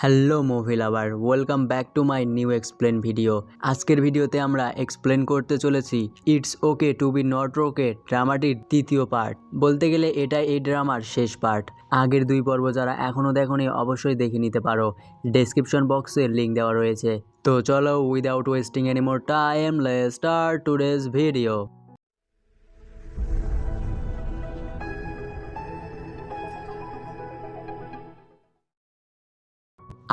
Hello movie lover, welcome back to my new explain video. আজকের ভিডিওতে আমরা explain করতে চলেছি it's okay to be not okay ড্রামাটির তৃতীয় পার্ট। বলতে গেলে এটা এই ড্রামার শেষ পার্ট। আগের দুই পর্ব যারা এখনও দেখোনি অবশ্যই দেখে নিতে পারো, ডেসক্রিপশন বক্সে লিঙ্ক দেওয়া রয়েছে। তো চলো without wasting any more time, let's start today's video.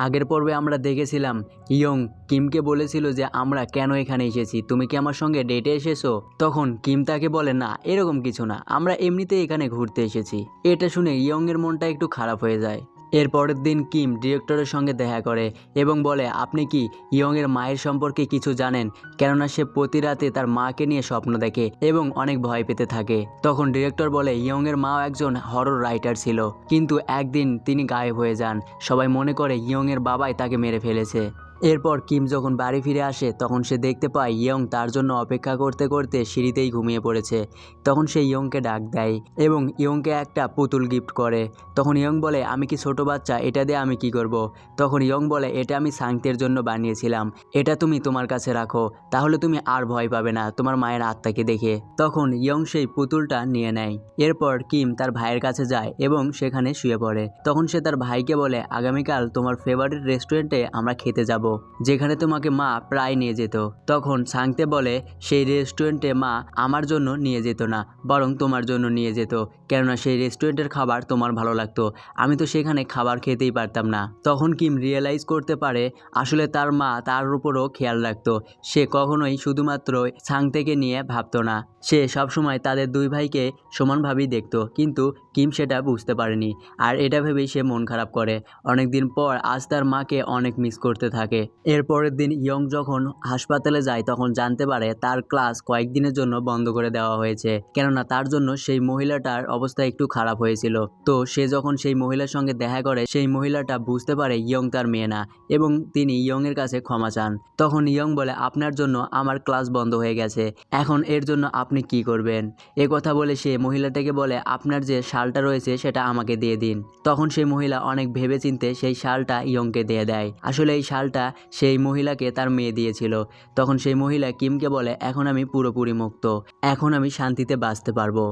আগের পর্বে আমরা দেখেছিলাম ইয়ং কিমকে বলেছিল যে আমরা কেন এখানে এসেছি, তুমি কি আমার সঙ্গে ডেটে এসেছো? তখন কিম তাকে বলে না, এরকম কিছু না, আমরা এমনিতেই এখানে ঘুরতে এসেছি। এটা শুনে ইয়ংয়ের মনটা একটু খারাপ হয়ে যায়। এর পরের দিন কিম ডিরেক্টরের সঙ্গে দেখা করে এবং বলে আপনি কি ইয়ংয়ের মায়ের সম্পর্কে কিছু জানেন? কেননা সে প্রতি রাতে তার মাকে নিয়ে স্বপ্ন দেখে এবং অনেক ভয় পেতে থাকে। তখন ডিরেক্টর বলে ইয়ংয়ের মাও একজন হরর রাইটার ছিল, কিন্তু একদিন তিনি গায়েব হয়ে যান। সবাই মনে করে ইয়ংয়ের বাবাই তাকে মেরে ফেলেছে। এরপর কিম যখন বাড়ি ফিরে আসে তখন সে দেখতে পায় ইয়ং তার জন্য অপেক্ষা করতে করতে সিঁড়িতেই ঘুমিয়ে পড়েছে। তখন সে ইয়ংকে ডাক দেয় এবং ইয়ংকে একটা পুতুল গিফট করে। তখন ইয়ং বলে আমি কি ছোট বাচ্চা, এটা দিয়ে আমি কি করব? তখন ইয়ং বলে এটা আমি সাংতের জন্য বানিয়েছিলাম, এটা তুমি তোমার কাছে রাখো, তাহলে তুমি আর ভয় পাবে না তোমার মায়ের আত্মাকে দেখে। তখন ইয়ং সেই পুতুলটা নিয়ে নেয়। এরপর কিম তার ভাইয়ের কাছে যায় এবং সেখানে শুয়ে পড়ে। তখন সে তার ভাইকে বলে আগামীকাল তোমার ফেভারিট রেস্টুরেন্টে আমরা খেতে যাব, যেখানে তোমাকে মা প্রায় নিয়ে যেত। তখন সাংতে বলে সেই রেস্টুরেন্টে মা আমার জন্য নিয়ে যেত না, বরং তোমার জন্য নিয়ে যেত, কেননা সেই রেস্টুরেন্টের খাবার তোমার ভালো লাগতো, আমি তো সেখানে খাবার খেতেই পারতাম না। তখন কিম রিয়েলাইজ করতে পারে আসলে তার মা তার উপরও খেয়াল রাখতো, সে কখনোই শুধুমাত্র সাংতেকে নিয়ে ভাবতো না, সে সবসময় তাদের দুই ভাইকে সমানভাবেই দেখতো। কিন্তু কিম সেটা বুঝতে পারেনি, আর এটা ভেবেই সে মন খারাপ করে। অনেকদিন পর আজ তার মাকে অনেক মিস করতে থাকে। এর পরের দিন ইয়ং যখন হাসপাতালে যায় তখন জানতে পারে তার ক্লাস কয়েকদিনের জন্য বন্ধ করে দেওয়া হয়েছে, কেননা তার জন্য সেই মহিলাটার অবস্থা একটু খারাপ হয়েছিল। তো সে যখন সেই মহিলার সঙ্গে দেখা করে সেই মহিলাটা বুঝতে পারে ইয়ং তার মেয়ে না এবং তিনি ইয়ং এর কাছে ক্ষমা চান। তখন ইয়ং বলে আপনার জন্য আমার ক্লাস বন্ধ হয়ে গেছে, এখন এর জন্য আপনি কি করবেন? এ কথা বলে সে মহিলাটাকে বলে আপনার যে শালটা রয়েছে সেটা আমাকে দিয়ে দিন। তখন সেই মহিলা অনেক ভেবেচিন্তে সেই শালটা ইয়ংকে দিয়ে দেয়। আসলে এই শালটা সেই মহিলাকে তার মেয়ে দিয়েছিল। তখন সেই মহিলা কিমকে বলে এখন আমি পুরোপুরি মুক্ত, এখন আমি শান্তিতে বাঁচতে পারবো।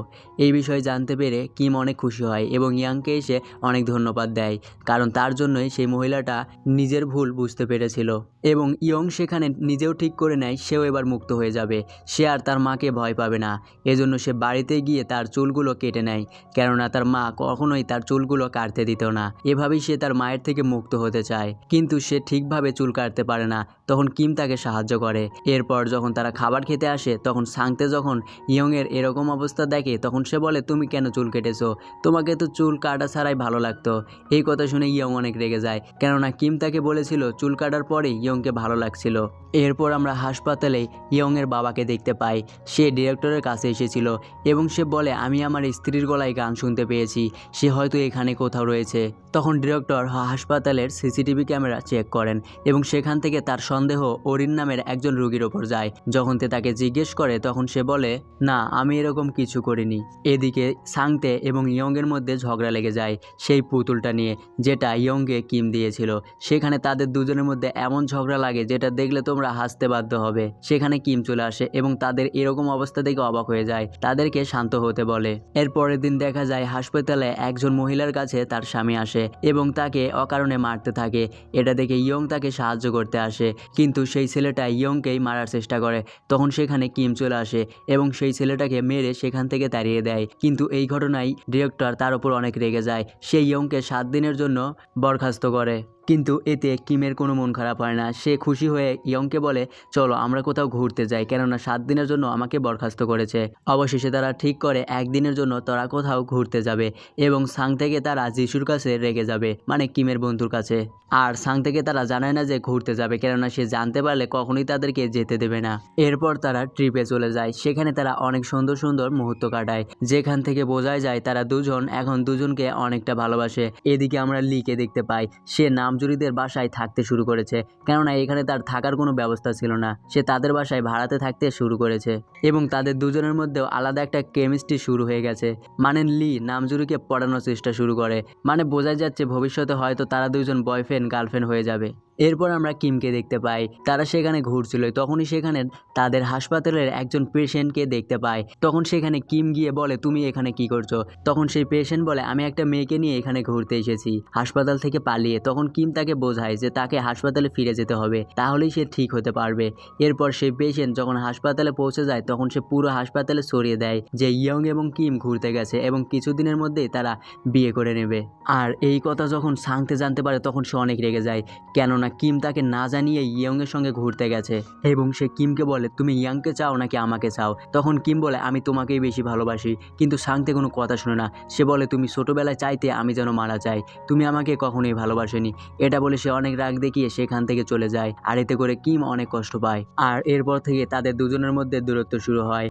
এই বিষয়ে জানতে পেরে কিম অনেক খুশি হয় এবং ইয়াংকে এসে অনেক ধন্যবাদ দেয়, কারণ তার জন্যই সেই মহিলাটা নিজের ভুল বুঝতে পেরেছিল। এবং ইয়ং সেখানে নিজেও ঠিক করে নেয় সেও এবার মুক্ত হয়ে যাবে, সে আর তার মাকে ভয় পাবে না। এজন্য সে বাড়িতে গিয়ে তার চুলগুলো কেটে নেয়, কেননা তার মা কখনোই তার চুলগুলো কাটতে দিত না। এভাবেই সে তার মায়ের থেকে মুক্ত হতে চায়, কিন্তু সে ঠিকভাবে চুল কাটতে পারে না। তখন কিম তাকে সাহায্য করে। এরপর যখন তারা খাবার খেতে আসে তখন সাংতে যখন ইয়ংয়ের এরকম অবস্থা দেখে তখন সে বলে তুমি কেন চুল কেটেছো, তোমাকে তো চুল কাটা ছাড়াই ভালো লাগতো। এই কথা শুনে ইয়ং অনেক রেগে যায়, কেননা কিম তাকে বলেছিল চুল কাটার পরেই ইয়ংকে ভালো লাগছিল। এরপর আমরা হাসপাতালে ইয়ংয়ের বাবাকে দেখতে পাই, সে ডিরেক্টরের কাছে এসেছিল এবং সে বলে আমি আমার স্ত্রীর গলায় গান শুনতে পেয়েছি, সে হয়তো এখানে কোথাও রয়েছে। তখন ডিরেক্টর হাসপাতালের সিসিটিভি ক্যামেরা চেক করেন এবং সেখান থেকে তার সন্দেহ অরিন নামের একজন রোগীর ওপর যায়। যখন তাকে জিজ্ঞেস করে তখন সে বলে না, আমি এরকম কিছু করিনি। এদিকে সাংতে এবং ইয়ংয়ের মধ্যে ঝগড়া লেগে যায় সেই পুতুলটা নিয়ে, যেটা ইয়ংকে কিম দিয়েছিল। সেখানে তাদের দুজনের মধ্যে এমন ঝগড়া লাগে যেটা দেখলে তোমরা হাসতে বাধ্য হবে। সেখানে কিম চলে আসে এবং তাদের এরকম অবস্থা দেখে অবাক হয়ে যায়, তাদেরকে শান্ত হতে বলে। এর পরের দিন দেখা যায় হাসপাতালে একজন মহিলার কাছে তার স্বামী আসে এবং তাকে অকারণে মারতে থাকে। এটা দেখে ইয়ং তাকে সাহায্য করতে আসে, কিন্তু সেই ছেলেটা ইয়ংকেই মারার চেষ্টা করে। তখন সেখানে কিম চলে আসে এবং সেই ছেলেটাকে মেরে সেখান থেকে তাড়িয়ে দেয়। কিন্তু এই ঘটনায় ডিরেক্টর তার উপর অনেক রেগে যায়, সে ইয়ংকে 7 দিনের জন্য বরখাস্ত করে। কিন্তু এতে কিমের কোনো মন খারাপ হয় না, সে খুশি হয়ে ইয়ংকে বলে চলো আমরা কোথাও ঘুরতে যাই, কেননা 7 দিনের জন্য আমাকে বরখাস্ত করেছে। অবশেষে তারা ঠিক করে একদিনের জন্য তারা কোথাও ঘুরতে যাবে এবং সাং থেকে তারা যিশুর কাছে রেগে যাবে, মানে কিমের বন্ধুর কাছে। আর সাং থেকে তারা জানায় না যে ঘুরতে যাবে, কেননা সে জানতে পারলে কখনোই তাদেরকে যেতে দেবে না। এরপর তারা ট্রিপে চলে যায়, সেখানে তারা অনেক সুন্দর সুন্দর মুহূর্ত কাটায়, যেখান থেকে বোঝাই যায় তারা দুজন এখন দুজনকে অনেকটা ভালোবাসে। এদিকে আমরা লিকে দেখতে পাই, সে নাম নামজুরিদের বাসায় থাকতে শুরু করেছে, কেননা এখানে তার থাকার কোনো ব্যবস্থা ছিল না। সে তাদের বাসায় ভাড়াতে থাকতে শুরু করেছে এবং তাদের দুজনের মধ্যেও আলাদা একটা কেমিস্ট্রি শুরু হয়ে গেছে। মানে লি নামজুরিকে পড়ানোর চেষ্টা শুরু করে, মানে বোঝাই যাচ্ছে ভবিষ্যতে হয়তো তারা দুজন বয়ফ্রেন্ড গার্লফ্রেন্ড হয়ে যাবে। এরপর আমরা কিমকে দেখতে পাই, তারা সেখানে ঘুরছিল, তখনই সেখানে তাদের হাসপাতালের একজন পেশেন্টকে দেখতে পায়। তখন সেখানে কিম গিয়ে বলে তুমি এখানে কি করছো? তখন সেই পেশেন্ট বলে আমি একটা মেয়েকে নিয়ে এখানে ঘুরতে এসেছি হাসপাতাল থেকে পালিয়ে। তখন কিম তাকে বোঝায় যে তাকে হাসপাতালে ফিরে যেতে হবে, তাহলেই সে ঠিক হতে পারবে। এরপর সেই পেশেন্ট যখন হাসপাতালে পৌঁছে যায় তখন সে পুরো হাসপাতালে ছড়িয়ে দেয় যে ইয়ং এবং কিম ঘুরতে গেছে এবং কিছুদিনের মধ্যেই তারা বিয়ে করে নেবে। আর এই কথা যখন সাংতে জানতে পারে তখন সে অনেক রেগে যায়, কেননা কিম তাকে না জানিয়ে ইয়ংয়ের সঙ্গে ঘুরতে গেছে এবং সে কিমকে বলে তুমি ইয়াংকে চাও নাকি আমাকে চাও? তখন কিম বলে আমি তোমাকেই বেশি ভালোবাসি। কিন্তু সাংতে কোনো কথা শুনে না, সে বলে তুমি ছোটোবেলায় চাইতে আমি যেন মারা যাই, তুমি আমাকে কখনোই ভালোবাসেনি। এটা বলে সে অনেক রাগ দেখিয়ে সেখান থেকে চলে যায়, আর এতে করে কিম অনেক কষ্ট পায়। আর এরপর থেকে তাদের দুজনের মধ্যে দূরত্ব শুরু হয়।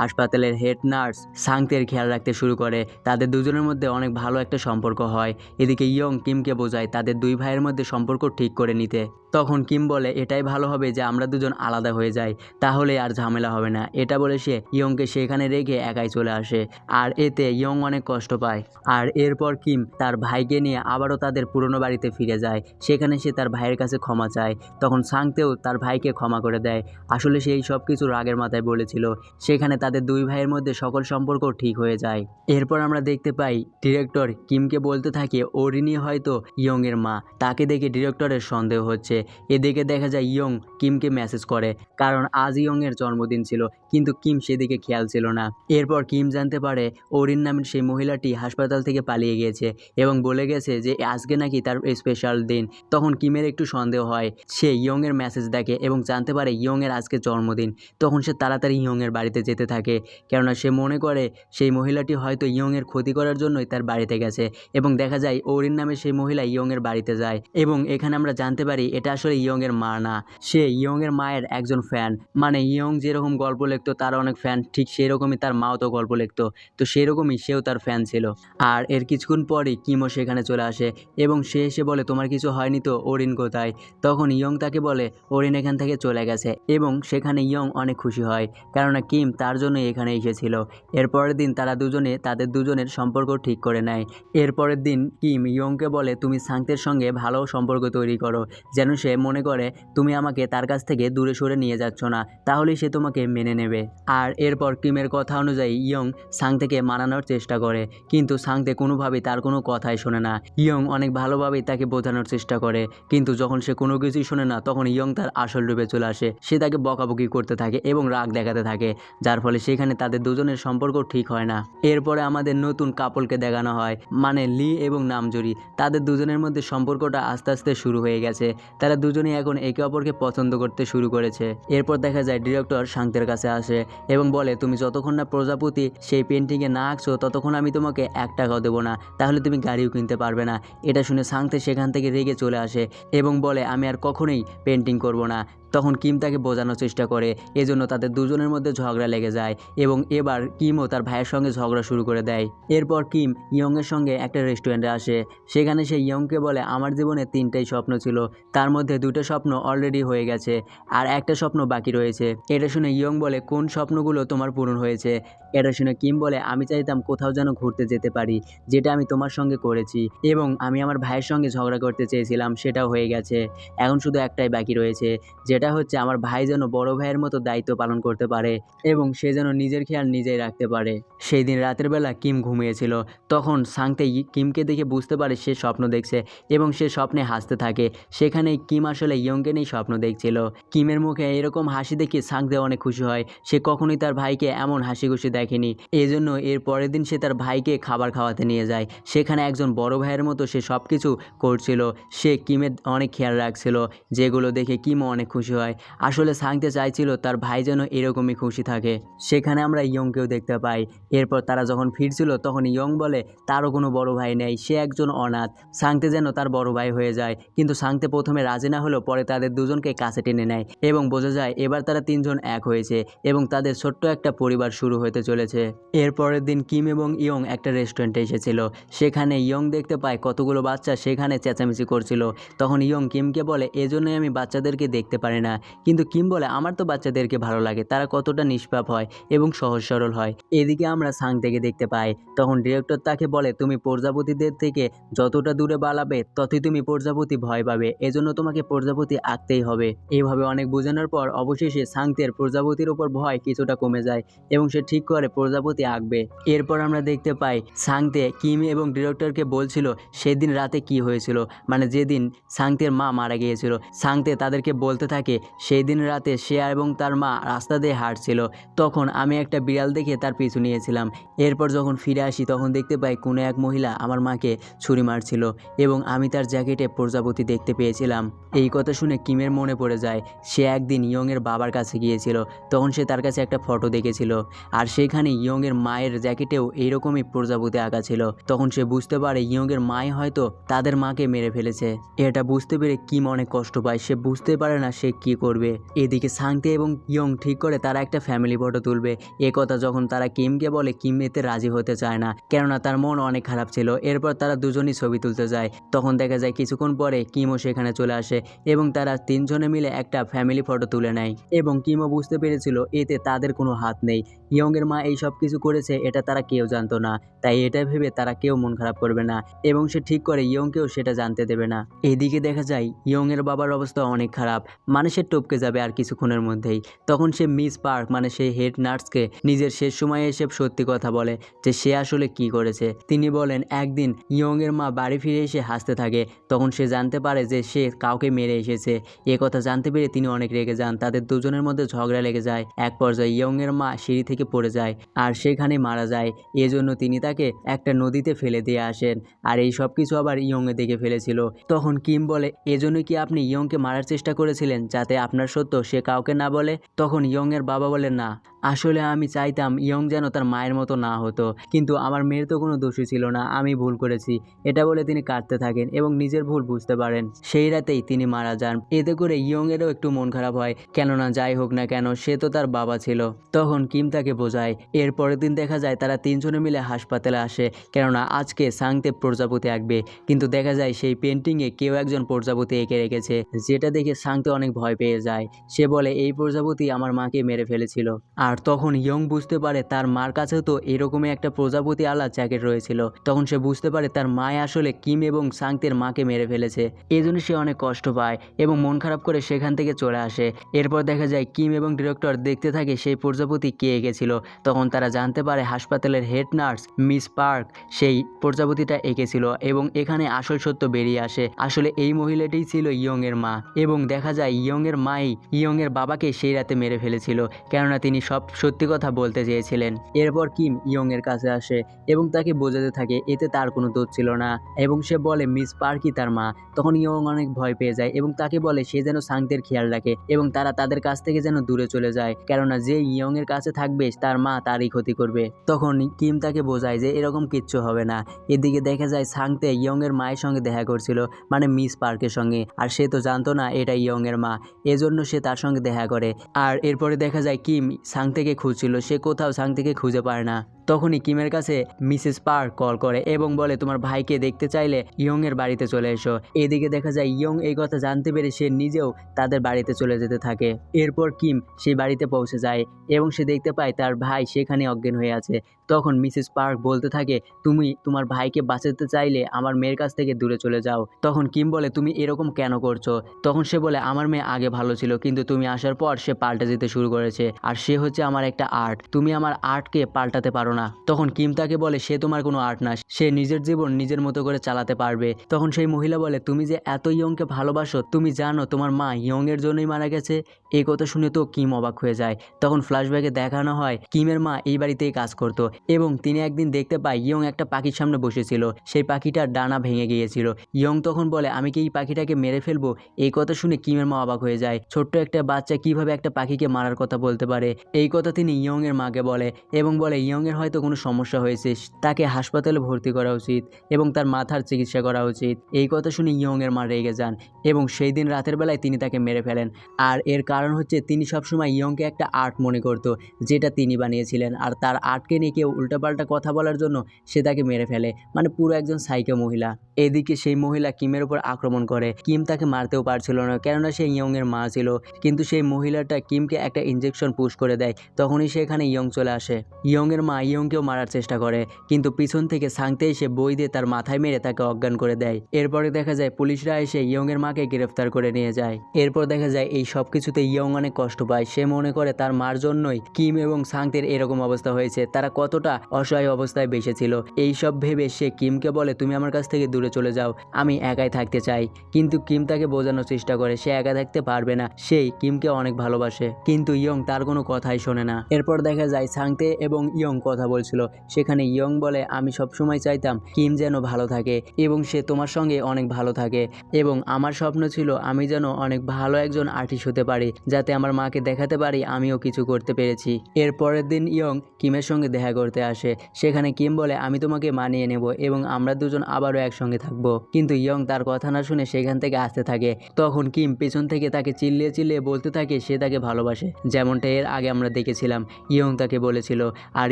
হাসপাতালের হেড নার্স সাংতের খেয়াল রাখতে শুরু করে, তাদের দুজনের মধ্যে অনেক ভালো একটা সম্পর্ক হয়। এদিকে ইয়ং কিমকে বোঝায় তাদের দুই ভাইয়ের মধ্যে সম্পর্ক ঠিক করে নিতে। তখন কিম বলে এটাই ভালো হবে যে আমরা দুজন আলাদা হয়ে যাই, তাহলে আর ঝামেলা হবে না। এটা বলে সে ইয়ংকে সেখানে রেখে একাই চলে আসে, আর এতে ইয়ং অনেক কষ্ট পায়। আর এরপর কিম তার ভাইকে নিয়ে আবারও তাদের পুরনো বাড়িতে ফিরে যায়, সেখানে সে তার ভাইয়ের কাছে ক্ষমা চায়। তখন সাংতেও তার ভাইকে ক্ষমা করে দেয়, আসলে সে এই সব কিছু রাগের মাথায় বলেছিল। সেখানে তাদের দুই ভাইয়ের মধ্যে সকল সম্পর্ক ঠিক হয়ে যায়। এরপর আমরা দেখতে পাই ডিরেক্টর কিমকে বলতে থাকে ওরিনি হয়তো ইয়ংয়ের মা। তাকে দেখে ডিরেক্টরের সন্দেহ হচ্ছে। এদিকে দেখা যায় ইয়ং কিমকে মেসেজ করে, কারণ আজ ইয়ংয়ের জন্মদিন ছিল, কিন্তু কিম সেদিকে খেয়াল ছিল না। এরপর কিম জানতে পারে ওরিন নামের সেই মহিলাটি হাসপাতাল থেকে পালিয়ে গিয়েছে এবং বলে গেছে যে আজকে নাকি তার স্পেশাল দিন। তখন কিমের একটু সন্দেহ হয়, সে ইয়ংয়ের মেসেজ দেখে এবং জানতে পারে ইয়ংয়ের আজকে জন্মদিন। তখন সে তাড়াতাড়ি ইয়ংয়ের বাড়িতে যেতে থাকে, কেননা সে মনে করে সেই মহিলাটি হয়তো ইয়ংয়ের ক্ষতি করার জন্যই তার বাড়িতে গেছে। এবং দেখা যায় ওরিন নামে সেই মহিলা ইয়ংয়ের বাড়িতে যায় এবং এখানে আমরা জানতে পারি এটা আসলে ইয়ংয়ের মা না, সে ইয়ংয়ের মায়ের একজন ফ্যান। মানে ইয়ং যেরকম গল্প লিখতো তার অনেক ফ্যান, ঠিক সেই রকমই তার মাও তো গল্প লিখতো, তো সেই রকমই সেও তার ফ্যান ছিল। আর এর কিছুক্ষণ পরই কিমও সেখানে চলে আসে এবং সে এসে বলে তোমার কিছু হয়নি তো? ওরিন কোথায়? তখন ইয়ং তাকে বলে ওরিন এখান থেকে চলে গেছে এবং সেখানে ইয়ং অনেক খুশি হয়, কেননা কিম তার জন্য এখানে এসেছিল। এরপরের দিন তারা দুজনে তাদের দুজনের সম্পর্ক ঠিক করে নেয়। এরপরের দিন কিম ইয়ংকে বলে তুমি সাংতের সঙ্গে ভালো সম্পর্ক তৈরি করো, যেন সে মনে করে তুমি আমাকে তার কাছ থেকে দূরে সরে নিয়ে যাচ্ছ না, তাহলেই সে তোমাকে মেনে নেবে। আর এরপর কিমের কথা অনুযায়ী ইয়ং সাংতেকে মানানোর চেষ্টা করে, কিন্তু সাংতে কোনোভাবেই তার কোনো কথাই শোনে না। ইয়ং অনেক ভালোভাবেই তাকে বোঝানোর চেষ্টা করে, কিন্তু যখন সে কোনো কিছুই শোনে না তখন ইয়ং তার আসল রূপে চলে আসে। সে তাকে বকাবকি করতে থাকে এবং রাগ দেখাতে থাকে, যার ফলে সেখানে তাদের দুজনের সম্পর্ক ঠিক হয় না। এরপরে আমাদের নতুন কাপলকে দেখানো হয়, মানে লি এবং নামজুরি। তাদের দুজনের মধ্যে সম্পর্কটা আস্তে আস্তে শুরু হয়ে গেছে, তারা দুজনেই এখন একে অপরকে পছন্দ করতে শুরু করেছে। এরপর দেখা যায় ডিরেক্টর সাংতের কাছে আসে এবং বলে তুমি যতক্ষণ না প্রজাপতি সেই পেন্টিংয়ে না আঁকছো ততক্ষণ আমি তোমাকে 1 টাকাও দেবো না, তাহলে তুমি গাড়িও কিনতে পারবে না। এটা শুনে সাংতে সেখান থেকে রেগে চলে আসে এবং বলে আমি আর কখনোই পেন্টিং করব না। তখন কিম তাকে বোঝানোর চেষ্টা করে, এজন্য তাদের দুজনের মধ্যে ঝগড়া লেগে যায় এবং এবার কিমও তার ভাইয়ের সঙ্গে ঝগড়া শুরু করে দেয়। এরপর কিম ইয়ংয়ের সঙ্গে একটা রেস্টুরেন্টে আসে, সেখানে সে ইয়ংকে বলে আমার জীবনে 3টাই স্বপ্ন ছিল, তার মধ্যে 2টা স্বপ্ন অলরেডি হয়ে গেছে আর একটা স্বপ্ন বাকি রয়েছে। এটা শুনে ইয়ং বলে কোন স্বপ্নগুলো তোমার পূরণ হয়েছে? এটা শুনে কিম বলে আমি চাইতাম কোথাও যেন ঘুরতে যেতে পারি, যেটা আমি তোমার সঙ্গে করেছি, এবং আমি আমার ভাইয়ের সঙ্গে ঝগড়া করতে চেয়েছিলাম, সেটাও হয়ে গেছে। এখন শুধু একটাই বাকি রয়েছে, যেটা হচ্ছে আমার ভাই যেন বড় ভাইয়ের মতো দায়িত্ব পালন করতে পারে এবং সে যেন নিজের খেয়াল নিজেই রাখতে পারে। সেই দিন রাতের বেলা কিম ঘুমিয়েছিল, তখন সাংতে কিমকে দেখে বুঝতে পারে সে স্বপ্ন দেখছে এবং সে স্বপ্নে হাসতে থাকে। সেখানেই কিম আসলে ইয়ংকে নিয়ে স্বপ্ন দেখছিল। কিমের মুখে এরকম হাসি দেখে সাংতে অনেক খুশি হয়, সে কখনোই তার ভাইকে এমন হাসি খুশি দেখেনি। এজন্য এর পরের দিন সে তার ভাইকে খাবার খাওয়াতে নিয়ে যায়, সেখানে একজন বড় ভাইয়ের মতো সে সব কিছু করছিল। সে কিমের অনেক খেয়াল রাখছিল, যেগুলো দেখে কিমও অনেক খুশি খুশি হয়। আসলে সাংতে চাইছিল তার ভাই যেন এরকমই খুশি থাকে। সেখানে আমরা ইয়ংকেও দেখতে পাই। এরপর তারা যখন ফিরছিল তখন ইয়ং বলে তারও কোনো বড় ভাই নেই, সে একজন অনাথ। সাংতে যেন তার বড় ভাই হয়ে যায়, কিন্তু সাংতে প্রথমে রাজি না হলেও পরে তাদের দুজনকে কাছে টেনে নেয় এবং বোঝা যায় এবার তারা তিনজন এক হয়েছে এবং তাদের ছোট্ট একটা পরিবার শুরু হতে চলেছে। এর পরের দিন কিম এবং ইয়ং একটা রেস্টুরেন্টে এসেছিল। সেখানে ইয়ং দেখতে পায় কতগুলো বাচ্চা সেখানে চেঁচামেচি করছিল। তখন ইয়ং কিমকে বলে এজন্যই আমি বাচ্চাদেরকে দেখতে পারি না, কিন্তু কিম বলে আমার তো বাচ্চাদেরকে ভালো লাগে, তারা কতটা নিষ্পাপ হয় এবং সহজ সরল হয়। এদিকে আমরা সাং থেকে দেখতে পাই, তখন ডিরেক্টর তাকে বলে তুমি প্রজাপতিদের থেকে যতটা দূরে পালাবে ততই তুমি প্রজাপতি ভয় পাবে, এজন্য তোমাকে প্রজাপতি আঁকতেই হবে। এইভাবে অনেক বোঝানোর পর অবশেষে সাংতের প্রজাপতির উপর ভয় কিছুটা কমে যায় এবং সে ঠিক করে প্রজাপতি আঁকবে। এরপর আমরা দেখতে পাই সাংতে কিম এবং ডিরেক্টরকে বলছিল সেদিন রাতে কি হয়েছিল, মানে যেদিন সাংতের মা মারা গিয়েছিল। সাংতে তাদেরকে বলতে থাকে সেই দিন রাতে সে এবং তার মা রাস্তা দিয়ে হাঁটছিল, তখন আমি একটা বিড়াল দেখে তার পিছু নিয়েছিলাম। এরপর যখন ফিরে আসি তখন দেখতে পাই কোনো এক মহিলা আমার মাকে ছুরি মারছিল এবং আমি তার জ্যাকেটে প্রজাপতি দেখতে পেয়েছিলাম। এই কথা শুনে কিমের মনে পড়ে যায় সে একদিন ইয়ংয়ের বাবার কাছে গিয়েছিল, তখন সে তার কাছে একটা ফটো দেখেছিল আর সেখানে ইয়ংয়ের মায়ের জ্যাকেটেও এইরকমই প্রজাপতি আঁকা ছিল। তখন সে বুঝতে পারে ইয়ংয়ের মাই হয়তো তাদের মাকে মেরে ফেলেছে। এটা বুঝতে পেরে কিম অনেক কষ্ট পায়, সে বুঝতে পারে না সে কি করবে। এদিকে সাংতে এবং ইয়ং ঠিক করে তারা একটা ফ্যামিলি ফটো তুলবে। এ কথা যখন তারা কিমকে বলে কিম এতে রাজি হতে চায় না, কেননা তার মন অনেক খারাপ ছিল। এরপর তারা দুজনই ছবি তুলতে যায়। তখন দেখা যায় কিছুক্ষণ পরে কিমও সেখানে চলে আসে এবং তারা তিনজনে মিলে একটা ফ্যামিলি ফটো তুলে নেয় এবং কিমও বুঝতে পেরেছিল এতে তাদের কোনো হাত নেই। ইয়ংয়ের মা এই সব কিছু করেছে এটা তারা কেউ জানতো না, তাই এটা ভেবে তারা কেউ মন খারাপ করবে না এবং সে ঠিক করে ইয়ংকেও সেটা জানতে দেবে না। এদিকে দেখা যায় ইয়ংয়ের বাবার অবস্থা অনেক খারাপ, মানে সে টপকে যাবে আর কিছুক্ষণের মধ্যেই। তখন সে মিস পার্ক মানে সেই হেড নার্সকে নিজের শেষ সময়ে এসে সত্যি কথা বলে যে সে আসলে কি করেছে। তিনি বলেন একদিন ইয়ংয়ের মা বাড়ি ফিরে এসে হাসতে থাকে, তখন সে জানতে পারে যে সে কাউকে মেরে এসেছে। এ কথা জানতে পেরে তিনি অনেক রেগে যান, তাদের দুজনের মধ্যে ঝগড়া লেগে যায়। এক পর্যায়ে ইয়ংয়ের মা সিঁড়ি থেকে পড়ে যায় আর সেখানে মারা যায়। এজন্য তিনি তাকে একটা নদীতে ফেলে দিয়ে আসেন আর এই সব কিছু আবার ইয়ংয়ে দেখে ফেলেছিল। তখন কিম বলে এজন্য কি আপনি ইয়ংকে মারার চেষ্টা করেছিলেন যাতে আপনার সত্য সে কাউকে না বলে? তখন ইয়ংয়ের বাবা বলে না, আসলে আমি চাইতাম ইয়ং যেন তার মায়ের মতো না হতো, কিন্তু আমার মেয়ের তো কোনো দোষই ছিল না, আমি ভুল করেছি। এটা বলে তিনি কাঁদতে থাকেন এবং নিজের ভুল বুঝতে পারেন। সেই রাতেই তিনি মারা যান। এতে করে ইয়ংয়েরও একটু মন খারাপ হয়, কেননা যাই হোক না কেন সে তো তার বাবা ছিল। তখন কিম তাকে বোঝায়। এর পরের দিন দেখা যায় তারা তিনজনে মিলে হাসপাতালে আসে, কেননা আজকে সাংতে প্রজাপতি আঁকবে। কিন্তু দেখা যায় সেই পেন্টিংয়ে কেউ একজন প্রজাপতি এঁকে রেখেছে, যেটা দেখে সাংতে অনেক ভয় পেয়ে যায়। সে বলে এই প্রজাপতি আমার মাকে মেরে ফেলেছিল। আর তখন ইয়ং বুঝতে পারে তার মার কাছেও তো এরকমই একটা প্রজাপতি আলা জ্যাকেট রয়েছিল। তখন সে বুঝতে পারে তার মায় আসলে কিম এবং সাংতের মাকে মেরে ফেলেছে। এই জন্য সে অনেক কষ্ট পায় এবং মন খারাপ করে সেখান থেকে চলে আসে। এরপর দেখা যায় কিম এবং ডিরেক্টর দেখতে থাকে সেই প্রজাপতি কে এঁকেছিল। তখন তারা জানতে পারে হাসপাতালের হেড নার্স মিস পার্ক সেই প্রজাপতিটা এঁকেছিল এবং এখানে আসল সত্য বেরিয়ে আসে। আসলে এই মহিলাটিই ছিল ইয়ংয়ের মা এবং দেখা যায় ইয়ংয়ের মাই ইয়ংয়ের বাবাকে সেই রাতে মেরে ফেলেছিল, কেননা তিনি সব সত্যি কথা বলতে চেয়েছিলেন। এরপর কিম ইয়ংয়ের কাছে আসে এবং তাকে বোঝাতে থাকে এতে তার কোনো দোষ ছিল না এবং সে বলে মিস পার্কই তার মা। তখন ইয়ং অনেক ভয় পেয়ে যায় এবং তাকে বলে সে যেন সাংতের খেয়াল রাখে এবং তারা তাদের কাছ থেকে যেন দূরে চলে যায়, কেননা যে ইয়ংয়ের কাছে থাকবে তার মা তারই ক্ষতি করবে। তখন কিম তাকে বোঝায় যে এরকম কিচ্ছু হবে না। এদিকে দেখা যায় সাংতে ইয়ংয়ের মায়ের সঙ্গে দেখা করছিল, মানে মিস পার্কের সঙ্গে, আর সে তো জানতো না এটা ইয়ংয়ের মা, এজন্য সে তার সঙ্গে দেখা করে। আর এরপরে দেখা যায় কিম সাংতেকে খুঁজছিল, সে কোথাও সাংতেকে খুঁজে পায় না। তখনই কিমের কাছে মিসেস পার্ক কল করে এবং বলে তোমার ভাইকে দেখতে চাইলে ইয়ংয়ের বাড়িতে চলে এসো। এদিকে দেখা যায় ইয়ং এই কথা জানতে পেরে সে নিজেও তাদের বাড়িতে চলে যেতে থাকে। এরপর কিম সেই বাড়িতে পৌঁছে যায় এবং সে দেখতে পায় তার ভাই সেখানে অজ্ঞান হয়ে আছে। তখন মিসেস পার্ক বলতে থাকে তুমি তোমার ভাইকে বাঁচাতে চাইলে আমার মেয়ের কাছ থেকে দূরে চলে যাও। তখন কিম বলে তুমি এরকম কেন করছো? তখন সে বলে আমার মেয়ে আগে ভালো ছিল, কিন্তু তুমি আসার পর সে পাল্টে যেতে শুরু করেছে আর সে হচ্ছে আমার একটা আর্ট, তুমি আমার আর্টকে পাল্টাতে পারো না। না। তখন কিম তাকে বলে সে তোমার কোনো আর্ট না, সে নিজের জীবন নিজের মতো করে চালাতে পারবে। তখন সেই মহিলা বলে তুমি যে এত ইয়ংকে ভালোবাসো, তুমি জানো তোমার মা ইয়ং এর জন্যই মারা গেছে। এই কথা শুনে তো কিম অবাক হয়ে যায়। তখন ফ্ল্যাশব্যাকে দেখানো হয় কিমের মা এই বাড়িতেই কাজ করত এবং তিনি একদিন দেখতে পায় ইয়ং একটা পাখির সামনে বসেছিল, সেই পাখিটার ডানা ভেঙে গিয়েছিল। ইয়ং তখন বলে আমি কি এই পাখিটাকে মেরে ফেলবো। এই কথা শুনে কিমের মা অবাক হয়ে যায়, ছোট্ট একটা বাচ্চা কিভাবে একটা পাখিকে মারার কথা বলতে পারে। এই কথা তিনি ইয়ং এর মাকে বলে এবং বলে ইয়ং এর হয়তো কোনো সমস্যা হয়েছে, তাকে হাসপাতালে ভর্তি করা উচিত এবং তার মাথার চিকিৎসা করা উচিত। এই কথা শুনে ইয়ং এর মা রেগে যান এবং সেই দিন রাতের বেলায় তিনি তাকে মেরে ফেলেন। আর এর কারণ হচ্ছে তিনি সবসময় ইয়ংকে একটা আর্ট মনে করত, যেটা তিনি বানিয়েছিলেন, আর তার আর্টকে নিয়ে কেউ উল্টাপাল্টা কথা বলার জন্য সে তাকে মেরে ফেলে, মানে পুরো একজন সাইকো মহিলা। এদিকে সেই মহিলা কিমের উপর আক্রমণ করে। কিম তাকে মারতেও পারছিল না, কেননা সে ইয়ং এর মা ছিল, কিন্তু সেই মহিলাটা কিমকে একটা ইনজেকশন পুশ করে দেয়। তখনই সেখানে ইয়ং চলে আসে। ইয়ং এর মা ইয়ংকেও মারার চেষ্টা করে, কিন্তু পিছন থেকে সাংতে এসে বই দিয়ে তার মাথায় মেরে তাকে অজ্ঞান করে দেয়। এরপরে দেখা যায় পুলিশরা এসে ইয়ং এর মাকে গ্রেফতার করে নিয়ে যায়। এরপর দেখা যায় এই সব কিছুতে ইয়ং অনেক কষ্ট পায়। সে মনে করে তার মার জন্যই কিম এবং সাংতের এরকম অবস্থা হয়েছে, তারা কতটা অসহায় অবস্থায় বেঁচেছিল। এই সব ভেবে সে কিমকে বলে তুমি আমার কাছ থেকে দূরে চলে যাও, আমি একাই থাকতে চাই। কিন্তু কিম তাকে বোঝানোর চেষ্টা করে সে একা থাকতে পারবে না, সেই কিমকে অনেক ভালোবাসে, কিন্তু ইয়ং তার কোনো কথাই শোনে না। এরপর দেখা যায় সাংতে এবং ইয়ং কথা বলছিল। সেখানে ইয়ং বলে আমি সবসময় চাইতাম কিম যেন ভালো থাকে এবং সে তোমার সঙ্গে অনেক ভালো থাকে, এবং আমার স্বপ্ন ছিল আমি যেন অনেক ভালো একজন আর্টিস্ট হতে পারি, যাতে আমার মাকে দেখাতে পারি আমিও কিছু করতে পেরেছি। এর পরের দিন ইয়ং কিমের সঙ্গে দেখা করতে আসে। সেখানে কিম বলে আমি তোমাকে মানিয়ে নেব এবং আমরা দুজন আবারও একসঙ্গে থাকবো, কিন্তু ইয়ং তার কথা না শুনে সেখান থেকে আসতে থাকে। তখন কিম পেছন থেকে তাকে চিল্লিয়ে চিল্লিয়ে বলতে থাকে সে তাকে ভালোবাসে, যেমনটা এর আগে আমরা দেখেছিলাম ইয়ং তাকে বলেছিল। আর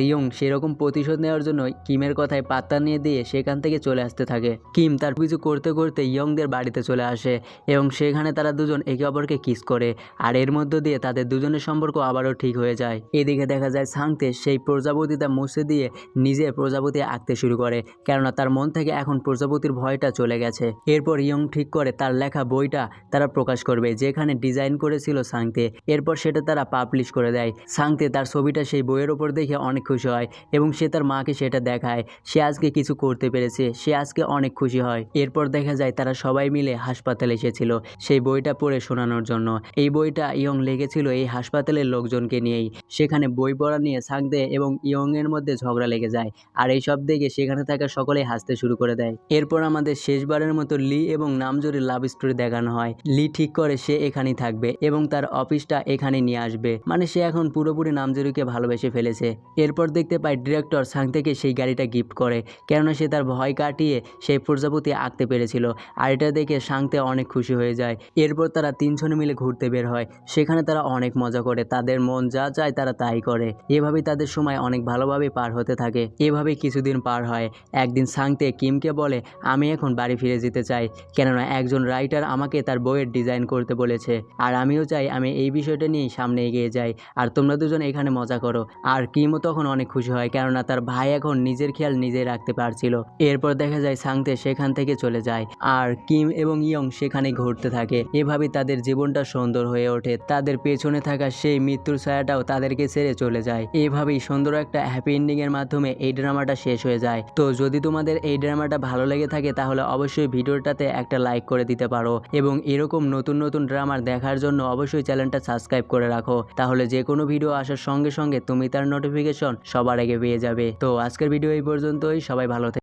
ইয়ং সেরকম প্রতিশোধ নেওয়ার জন্য কিমের কথায় পাত্তা নিয়ে দিয়ে সেখান থেকে চলে আসতে থাকে। কিম তার কিছু করতে করতে ইয়ংদের বাড়িতে চলে আসে এবং সেখানে তারা দুজন একে অপরকে কিস করে, আর এর মধ্য দিয়ে তাদের দুজনের সম্পর্ক আবারও ঠিক হয়ে যায়। এদিকে দেখা যায় সাংতে সেই প্রজাপতিটা মুছে দিয়ে নিজে প্রজাপতি আঁকতে শুরু করে, কেননা তার মন থেকে এখন প্রজাপতির ভয়টা চলে গেছে। এরপর ইয়ং ঠিক করে তার লেখা বইটা তারা প্রকাশ করবে, যেখানে ডিজাইন করেছিল সাংতে। এরপর সেটা তারা পাবলিশ করে দেয়। সাংতে তার ছবিটা সেই বইয়ের ওপর দেখে অনেক খুশি হয় এবং সে তার মাকে সেটা দেখায়, সে আজকে কিছু করতে পেরেছে, সে আজকে অনেক খুশি হয়। এরপর দেখা যায় তারা সবাই মিলে হাসপাতালে এসেছিল সেই বইটা পড়ে শোনানোর জন্য। এই বইটা ইয়ং লিখেছিল এই হাসপাতালের লোকজনকে নিয়েই। সেখানে বই পড়া নিয়ে সাংতে এবং ইয়ং এর মধ্যে ঝগড়া লেগে যায়, আর এই সব দেখে সেখানে থাকা সকলেই হাসতে শুরু করে দেয়। এরপর আমাদের শেষবারের মতো লি এবং নামজুরির লাভ স্টোরি দেখানো হয়। লি ঠিক করে সে এখানেই থাকবে এবং তার অফিসটা এখানে নিয়ে আসবে, মানে সে এখন পুরোপুরি নামজুরিকে ভালোবেসে ফেলেছে। এরপর দেখতে পাই ডিরেক্টর সাংতেকে সেই গাড়িটা গিফট করে, কেননা সে তার ভয় কাটিয়ে সেই প্রজাপতি আঁকতে পেরেছিল, আর এটা দেখে সাংতে অনেক খুশি হয়ে যায়। এরপর তারা তিনজনে মিলে ঘুরতে বের হয়, সেখানে তারা অনেক মজা করে, তাদের মন যা চায় তারা তাই করে। এভাবেই তাদের সময় অনেক ভালোভাবে পার হতে থাকে। এভাবেই কিছুদিন পার হয়। একদিন সাংতে কিমকে বলে আমি এখন বাড়ি ফিরে যেতে চাই, কেননা একজন রাইটার আমাকে তার বইয়ের ডিজাইন করতে বলেছে, আর আমিও চাই আমি এই বিষয়টা নিয়েই সামনে এগিয়ে যাই, আর তোমরা দুজন এখানে মজা করো। আর কিমও তখন অনেক খুশি হয়, কেননা তার ভাই এখন নিজের খেয়াল নিজেই রাখতে পারছিল। এরপর দেখা যায় সাংতে সেখান থেকে চলে যায়, আর কিম এবং ইয়ং সেখানে ঘুরতে থাকে। এভাবেই তাদের জীবনটা সুন্দর হয়ে ওঠে, তাদের পেছনে থাকা সেই মৃত্যুর ছায়াটাও তাদেরকে ছেড়ে চলে যায়। এভাবেই সুন্দর একটা হ্যাপি এন্ডিং এর মাধ্যমে এই ড্রামাটা শেষ হয়ে যায়। তো যদি তোমাদের এই ড্রামাটা ভালো লেগে থাকে তাহলে অবশ্যই ভিডিওটাতে একটা লাইক করে দিতে পারো, এবং এরকম নতুন নতুন ড্রামার দেখার জন্য অবশ্যই চ্যানেলটা সাবস্ক্রাইব করে রাখো, তাহলে যে কোনো ভিডিও আসার সঙ্গে সঙ্গে তুমি তার নোটিফিকেশন সবার আগে পেয়ে যাবে। তো আজকের ভিডিও এই পর্যন্তই, সবাই ভালো থেকো।